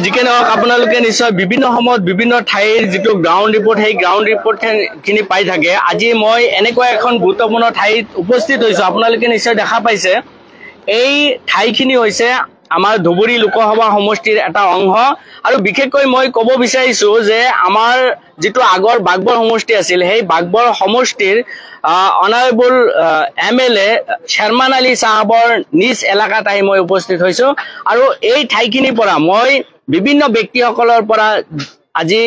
যিকে নহওক আপোনালোকে নিশ্চয় বিভিন্ন সময়ত বিভিন্ন ঠাইৰ যিটো গ্ৰাউণ্ড ৰিপৰ্ট সেই গ্ৰাউণ্ড ৰিপৰ্টখিনি পাই থাকে। আজি মই এনেকুৱা এখন গুৰুত্বপূৰ্ণ ঠাইত উপস্থিত হৈছোঁ। আপোনালোকে নিশ্চয় দেখা পাইছে এই ঠাইখিনি হৈছে আমাৰ ধুবুৰী লোকসভা সমষ্টিৰ এটা অংশ। আৰু বিশেষকৈ মই ক'ব বিচাৰিছোঁ যে আমাৰ যিটো আগৰ বাগবৰ সমষ্টি আছিল সেই বাগবৰ সমষ্টিৰ অনাৰেবল MLA শ্বেৰমান আলী চাহাবৰ নিজ এলেকাত আহি মই উপস্থিত হৈছোঁ। আৰু এই ঠাইখিনিৰ পৰা মই বিভিন্ন ব্যক্তিসকলৰ পৰা আজি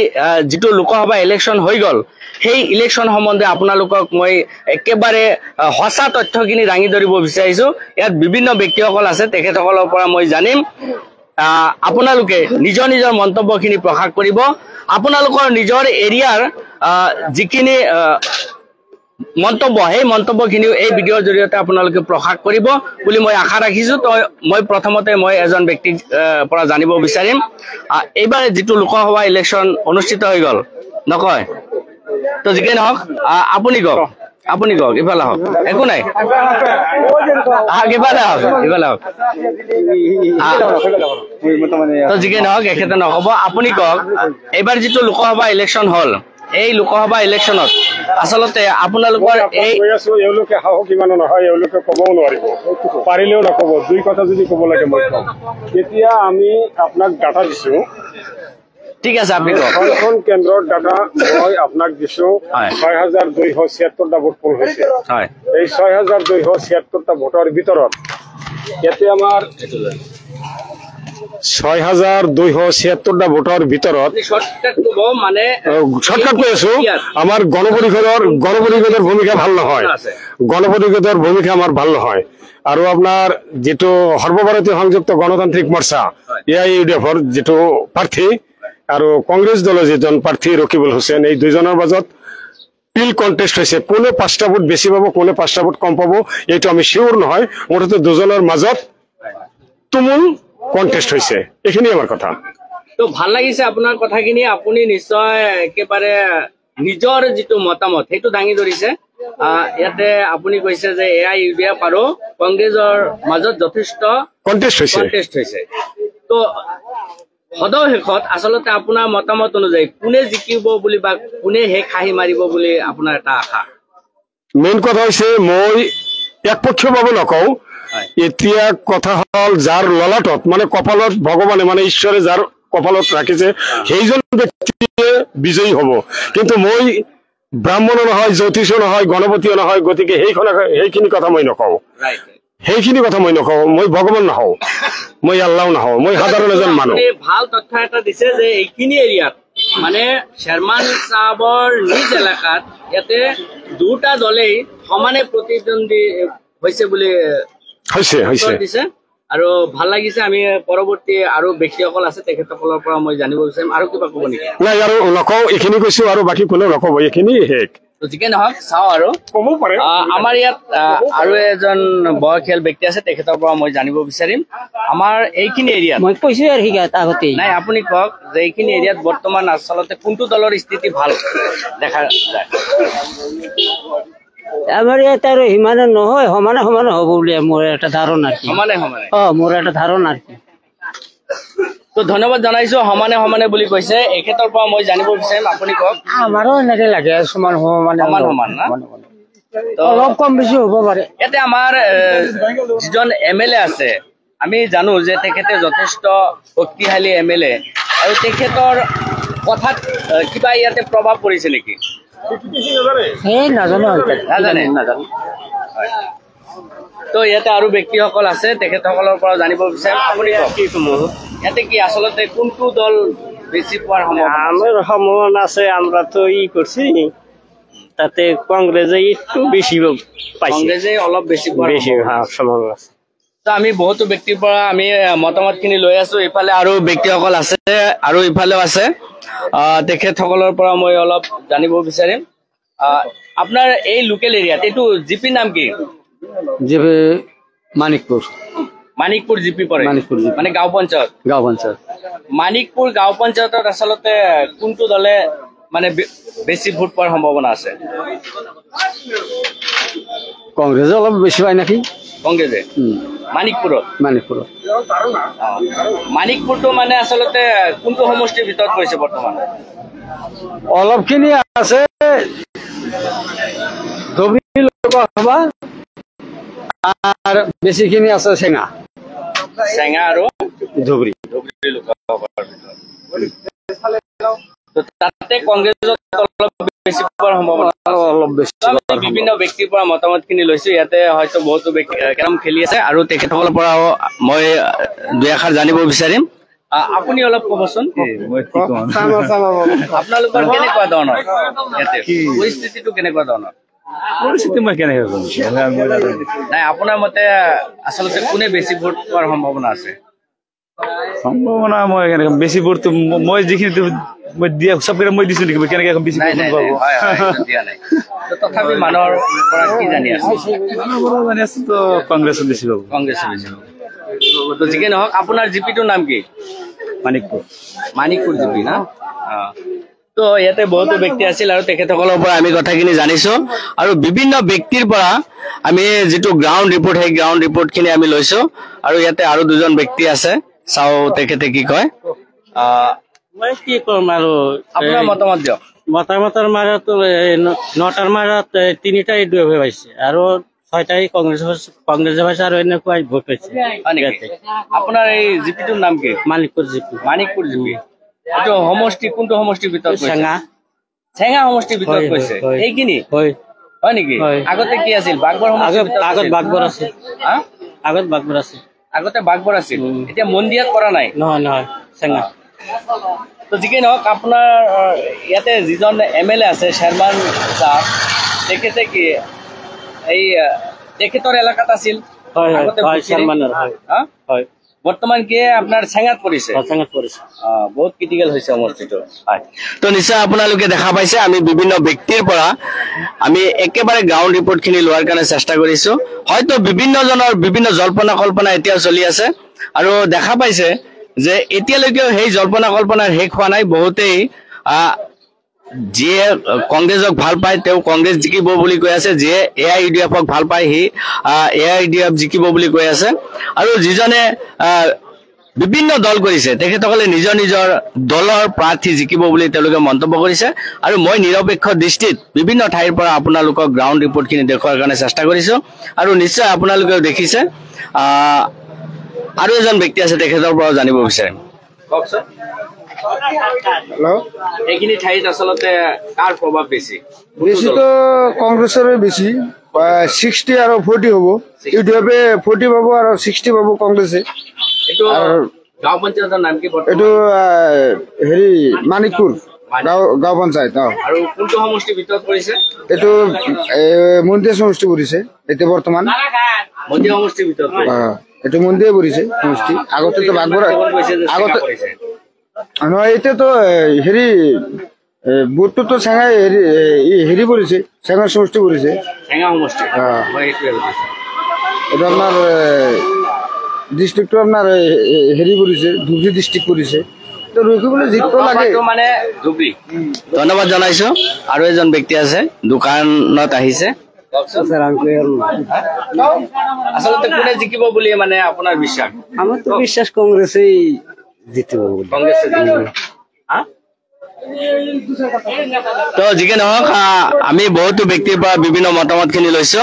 যিটো লোকসভা ইলেকশ্যন হৈ গ'ল সেই ইলেকশ্যন সম্বন্ধে আপোনালোকক মই একেবাৰে সঁচা তথ্যখিনি দাঙি ধৰিব বিচাৰিছোঁ। ইয়াত বিভিন্ন ব্যক্তিসকল আছে, তেখেতসকলৰ পৰা মই জানিম। আপোনালোকে নিজৰ নিজৰ মন্তব্যখিনি প্ৰকাশ কৰিব। আপোনালোকৰ নিজৰ এৰিয়াৰ যিখিনি মন্তব্য সেই মন্তব্যখিনিও এই ভিডিঅ'ৰ জৰিয়তে আপোনালোকে প্ৰকাশ কৰিব বুলি মই আশা ৰাখিছোঁ। মই প্ৰথমতে মই এজন ব্যক্তিৰ পৰা জানিব বিচাৰিম এইবাৰ যিটো লোকসভা ইলেকশ্যন অনুষ্ঠিত হৈ গ'ল নকয় তো যিকে নহওক আপুনি কওক ইফালে আহক, একো নাই ইফালে আহক তো যিকে নহওক এখেতে নক'ব। আপুনি কওক এইবাৰ যিটো লোকসভা ইলেকশ্যন হ'ল এই লোকসভা ইলেকশ্যনত আচলতে আপোনালোকৰ এওঁলোকে সাহস ইমানো নহয়, এওঁলোকে ক'বও নোৱাৰিব, পাৰিলেও নক'ব। দুই কথা যদি ক'ব লাগে মই কওঁ। এতিয়া আমি আপোনাক ডাটা দিছোঁ, ঠিক আছে আপুনি কওক। ছয়খন কেন্দ্ৰৰ ডাটা মই আপোনাক দিছোঁ। ৬,২৭৬টা ভোট পোল হৈছে। এই ৬,২৭৬টা ভোটৰ ভিতৰত ইয়াতে আমাৰ ৬,২৭৬টা ভোটৰ ভিতৰত শৰ্টকাট কৈ আছো, আমাৰ গণপৰিষদৰ ভূমিকা ভাল নহয়। গণপৰিষদৰ ভূমিকা আমাৰ ভাল নহয়। আৰু আপোনাৰ যিটো সৰ্বভাৰতীয় সংযুক্ত গণতান্ত্ৰিক মৰ্চা AIUDFৰ যিটো প্ৰাৰ্থী আৰু কংগ্ৰেছ দলৰ যিজন প্ৰাৰ্থী ৰকিবুল হুছেইন, এই দুইজনৰ মাজত পিল কণ্টেষ্ট হৈছে। কোনে 5টা ভোট বেছি পাব, কোনে 5টা ভোট কম পাব এইটো আমি চিয়ৰ নহয়। মুঠতে দুজনৰ মাজত তুমুল কণ্টেষ্ট হৈছে। এইখিনি আমাৰ কথা। তো ভাল লাগিছে আপোনাৰ কথাখিনি। আপুনি নিশ্চয় একেবাৰে নিজৰ যিটো মতামত সেইটো দাঙি ধৰিছে। ইয়াতে আপুনি কৈছে যে AIUDF আৰু কংগ্ৰেছৰ মাজত যথেষ্ট কণ্টেষ্ট হৈছে। তো সদৌ শেষত আচলতে আপোনাৰ মতামত অনুযায়ী কোনে জিকিব বুলি বা কোনে শেষ হাঁহি মাৰিব বুলি আপোনাৰ এটা আশা? মেইন কথা হৈছে মই একপক্ষীয়ভাৱে নকওঁ। এতিয়া কথা হ'ল যাৰ ললাটত মানে কপালত ভগৱানে মানে ঈশ্বৰে যাৰ কপালত ৰাখিছে সেইজন ব্যক্তিয়ে বিজয়ী হ'ব। কিন্তু মই ব্ৰাহ্মণো নহয়, জ্যোতিষো নহয়, গণপতিও নহয়, গতিকে সেইখিনি কথা মই নকওঁ। মই ভগৱান নহওঁ, মই আল্লাহ নহওঁ, মই সাধাৰণ এজন মানুহ। ভাল তথ্য এটা দিছে যে এইখিনি এৰিয়াত মানে শ্বেৰমান চাহাবৰ নিজ এলেকাত ইয়াতে দুটা দলেই সমানে প্ৰতিদ্বন্দ্বী হৈছে বুলি দিছে। আৰু ভাল লাগিছে। আমি পৰৱৰ্তী আৰু ব্যক্তিসকল আছে তেখেতসকলৰ পৰা মই জানিব বিচাৰিম। আৰু কিবা ক'ব নেকি? নাই আৰু নকওঁ, এইখিনি কৈছো আৰু বাকী কোনেও নক'ব, এইখিনি শেষ। যিকে নহওক চাওঁ আৰু ক'ব পাৰে। আমাৰ ইয়াত আৰু এজন বয়সীয়াল ব্যক্তি আছে, তেখেতৰ পৰা মই জানিব বিচাৰিম আমাৰ এইখিনি এৰিয়াত। মই কৈছো আৰু আগতে নাই আপুনি কওক যে এইখিনি এৰিয়াত বৰ্তমান আচলতে কোনটো দলৰ স্থিতি ভাল দেখা যায়? আমাৰ ইয়াত আৰু সিমানে নহয়, সমানে হ'ব বুলি মোৰ এটা ধাৰণা। মোৰ এটা ধাৰণা। তো ধন্যবাদ জনাইছো। সমানে বুলি কৈছে, এখেতৰ পৰা মই জানিব বিচাৰিম। আপুনি কওক। আমাৰো এনেকে লাগে সমান না অলপ কম বেছি হ'ব পাৰে। ইয়াতে আমাৰ যিজন MLA আছে আমি জানো যে তেখেতে যথেষ্ট শক্তিশালী MLA আৰু তেখেতৰ কথাত কিবা ইয়াতে প্ৰভাৱ পৰিছে নেকি? নাজানে। তো ইয়াতে আৰু ব্যক্তিসকল আছে, তেখেতসকলৰ পৰা জানিব বিচাৰিম। আপুনি ইয়াতে কি আচলতে কোনটো দল বেছি পোৱাৰ সম্ভাৱনা আছে? আমৰা তো কৰছি তাতে কংগ্ৰেসে একটু বেশি পাইছে, কংগ্ৰেসে অলপ বেশি সম্ভাৱনা আছে। তো আমি বহুতো ব্যক্তিৰ পৰা আমি মতামতখিনি লৈ আছো। ইফালে আৰু ব্যক্তিসকল আছে আৰু ইফালেও আছে, তেখেতসকলৰ পৰা মই অলপ জানিব বিচাৰিম। আপোনাৰ এই লোকেল এৰিয়াত এইটো জিপি নাম কি? মানিকপুৰ জিপি পৰে, মানে গাঁও পঞ্চায়ত। মানিকপুৰ গাঁও পঞ্চায়তত আচলতে কোনটো দলে মানে বেছি ভোট পোৱাৰ সম্ভাৱনা আছে? কংগ্ৰেছে অলপ বেছি পায় নেকি? কংগ্ৰেছে মানিকপুৰত মানিকপুৰত মানিকপুৰটো মানে আচলতে কোনটো সমষ্টিৰ ভিতৰত পৰিছে বৰ্তমান অলপখিনি আছে ধুবুৰী লোকসভা আৰু বেছিখিনি আছে চেঙা আৰু ধুবুৰী লোকসভাৰ ভিতৰত তো তাতে কংগ্ৰেছত অলপ বেছি পোৱাৰ সম্ভাৱনা অলপ বেছি আমি বিভিন্ন ব্যক্তিৰ পৰা মতামতখিনি লৈছো ইয়াতে হয়তো বহুতো কেৰম খেলি আছে আৰু তেখেতসকলৰ পৰাও মই দুই এষাৰ জানিব বিচাৰিম আপুনি অলপ ক'বচোন আপোনালোকৰ কেনেকুৱা ধৰণৰ ইয়াতে পৰিস্থিতিটো কেনেকুৱা ধৰণৰ পৰিস্থিতি মই কেনেকৈ ক'ম নাই আপোনাৰ মতে আচলতে কোনে বেছি ভোট পোৱাৰ সম্ভাৱনা আছে সম্ভাৱনা মই কেনেকৈ বেছি ভোটটো মই যিখিনি মই দিয়া চবকেইটা মই দিছো নেকি কেনেকৈ বেছি নাই নাই পাব হয় এইটো দিয়া নাই তো তথাপি মানুহৰ পৰা কি জানি আছে জানি আছো তো কংগ্ৰেছ বেছি পাব কংগ্ৰেছে বেছি তো যিকি নহওক আপোনাৰ জিপিটোৰ নাম কি মানিকপুৰ জিপি না তো ইয়াতে বহুতো ব্যক্তি আছিল আৰু তেখেতসকলৰ পৰা আমি কথাখিনি জানিছো আৰু বিভিন্ন ব্যক্তিৰ পৰা আমি যিটো গ্ৰাউণ্ড ৰিপৰ্ট সেই গ্ৰাউণ্ড ৰিপৰ্টখিনি আমি লৈছো আৰু ইয়াতে আৰু দুজন ব্যক্তি আছে চাও তেখেতে কি কয় মই কি কম আৰু আপোনাৰ মতামত দিয়ক মতামতৰ মাৰত নটাৰ মাৰত তিনিটাই দুই পাইছে আৰু ছয়টাই কংগ্ৰেছে পাইছে আৰু এনেকুৱাই ভোট পাইছে আপোনাৰ এই জিপিটোৰ নাম কি মানিকপুৰ জিপি মানিকপুৰ জিপি এইটো সমষ্টি কোনটো সমষ্টিৰ ভিতৰত চেঙা চেঙা সমষ্টিৰ ভিতৰত কৈছে এইখিনি হয় হয় নেকি আগতে কি আছিল বাগবৰ আগত বাগবৰ আছিল আগতে বাগবৰ আছিল এতিয়া মন্দিৰত কৰা নাই নহয় চেঙা তো যিকি নহওক আপোনাৰ ইয়াতে যিজন MLA আছে শ্বেৰমান শ্বাহ তেখেতে কি এই তেখেতৰ এলেকাত আছিল বৰ্তমান কি আপোনাৰ চেঙাত পৰিছে বহুত ক্ৰিটিকেল হৈছে সমষ্টিটো তো নিশ্চয় আপোনালোকে দেখা পাইছে আমি বিভিন্ন ব্যক্তিৰ পৰা আমি একেবাৰে গ্ৰাউণ্ড ৰিপৰ্টখিনি লোৱাৰ কাৰণে চেষ্টা কৰিছো হয়তো বিভিন্নজনৰ বিভিন্ন জল্পনা কল্পনা এতিয়াও চলি আছে আৰু দেখা পাইছে যে এতিয়ালৈকেও সেই জল্পনা কল্পনাৰ শেষ হোৱা নাই বহুতেই যিয়ে কংগ্ৰেছক ভাল পায় তেওঁ কংগ্ৰেছ জিকিব বুলি কৈ আছে যিয়ে AIUDFক ভাল পায় সি AIUDF জিকিব বুলি কৈ আছে আৰু যিজনে বিভিন্ন দল কৰিছে তেখেতসকলে নিজৰ নিজৰ দলৰ প্ৰাৰ্থী জিকিব বুলি তেওঁলোকে মন্তব্য কৰিছে আৰু মই নিৰপেক্ষ দৃষ্টিত বিভিন্ন ঠাইৰ পৰা আপোনালোকক গ্ৰাউণ্ড ৰিপৰ্টখিনি দেখুৱাৰ কাৰণে চেষ্টা কৰিছো আৰু নিশ্চয় আপোনালোকেও দেখিছে আৰু এজন ব্যক্তি আছে তেখেতৰ পৰাও জানিব বিচাৰিম কওকচোন এইখিনি ঠাইত আচলতে কাৰ প্ৰভাৱ বেছি বেছিতো কংগ্ৰেছৰে বেছি 60 আৰু 40 হ'ব ইউডিএফে 40 পাব আৰু 60 পাব কংগ্ৰেছে এইটো গাঁও পঞ্চায়তৰ নাম কি এইটো হেৰি মানিকপুৰ গাঁও পঞ্চায়ত আৰু কোনটো সমষ্টিৰ ভিতৰত পৰিছে এইটো মন্দিৰ সমষ্টি পৰিছে এতিয়া বৰ্তমান মন্দিৰ সমষ্টিৰ ভিতৰত এইটো মন্দিৰে পৰিছে সমষ্টি আগতেতো বাগবৰ আগতে নহয় এতিয়াতো হেৰি বুটটোতো চেঙাই হেৰি পৰিছে চেঙা সমষ্টি পৰিছে চেঙা সমষ্টি এইটো আপোনাৰ ডিষ্ট্ৰিক্টটো আপোনাৰ হেৰি পৰিছে ধুবুৰী ডিষ্ট্ৰিক্ট পৰিছে ৰখিবলৈ জিকিব লাগে মানে ধুবুৰী ধন্যবাদ জনাইছো আৰু এজন ব্যক্তি আছে দোকানত আহিছে আচলতে কোনে জিকিব বুলি মানে আপোনাৰ বিশ্বাস আমাৰতো বিশ্বাস কংগ্ৰেছেই জিকিব বুলি কংগ্ৰেছে জিকিব তো যিকি নহওক আমি বহুতো ব্যক্তিৰ পৰা বিভিন্ন মতামতখিনি লৈছো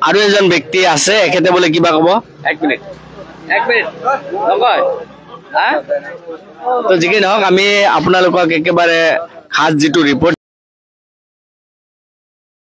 আৰু এজন ব্যক্তি আছে এখেতে বোলে কিবা ক'ব এক মিনিট নকয় তো যিকি নহওক আমি আপোনালোকক একেবাৰে খাস যিটো ৰিপৰ্ট